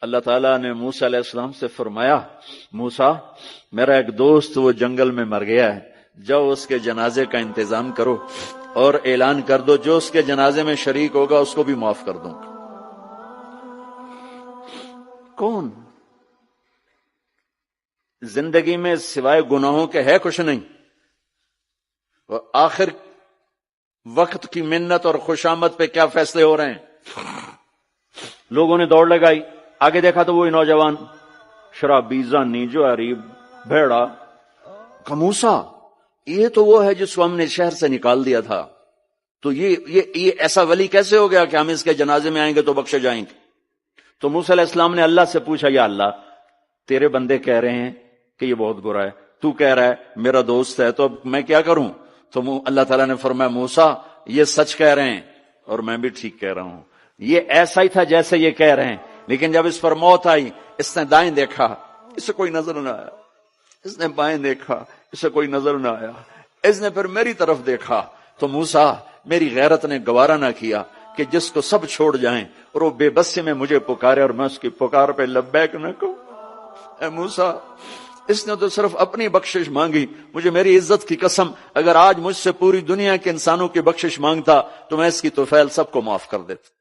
اللہ تعالیٰ نے موسیٰ علیہ السلام سے فرمایا موسیٰ میرا ایک دوست وہ جنگل میں مر گیا ہے، جاؤ اس کے جنازے کا انتظام کرو اور اعلان کر دو جو اس کے جنازے میں شریک ہوگا اس کو بھی معاف کر دوں گا۔ کون؟ زندگی میں سوائے گناہوں کے ہے کچھ نہیں، اور آخر وقت کی منت اور خوشامد پہ کیا فیصلے ہو رہے ہیں؟ لوگوں نے دوڑ لگائی، آگے دیکھا تو وہی نوجوان شرابی، زانی، جواری، بھیڑا۔ موسیٰ یہ تو وہ ہے جس کو ہم نے شہر سے نکال دیا تھا، تو یہ ایسا ولی کیسے ہو گیا کہ ہم اس کے جنازے میں آئیں گے تو بخشے جائیں گے؟ تو موسیٰ علیہ السلام نے اللہ سے پوچھا یا اللہ تیرے بندے کہہ رہے ہیں کہ یہ بہت برا ہے، تو کہہ رہا ہے میرا دوست ہے، تو اب میں کیا کروں؟ تو اللہ تعالیٰ نے فرمایا موسیٰ یہ سچ کہہ رہے ہیں اور میں بھی ٹھیک کہہ رہا ہوں، یہ ایسا ہی تھا جیسے یہ کہہ رہے ہیں، لیکن جب اس پر موت آئی اس نے دائیں دیکھا اسے کوئی نظر نہ آیا، اس نے بائیں دیکھا اسے کوئی نظر نہ آیا، اس نے پھر میری طرف دیکھا تو موسیٰ میری غیرت نے گوارا نہ کیا کہ جس کو سب چھوڑ جائیں اور وہ بے بسی میں مجھے پکارے اور میں اس کی پکار پہ لبیک نہ کہوں۔ اے موسیٰ اس نے تو صرف اپنی بخشش مانگی، مجھے میری عزت کی قسم اگر آج مجھ سے پوری دنیا کے انسانوں کی بخشش مانگتا تو میں اس کی طفیل سب کو معاف کر دیتا۔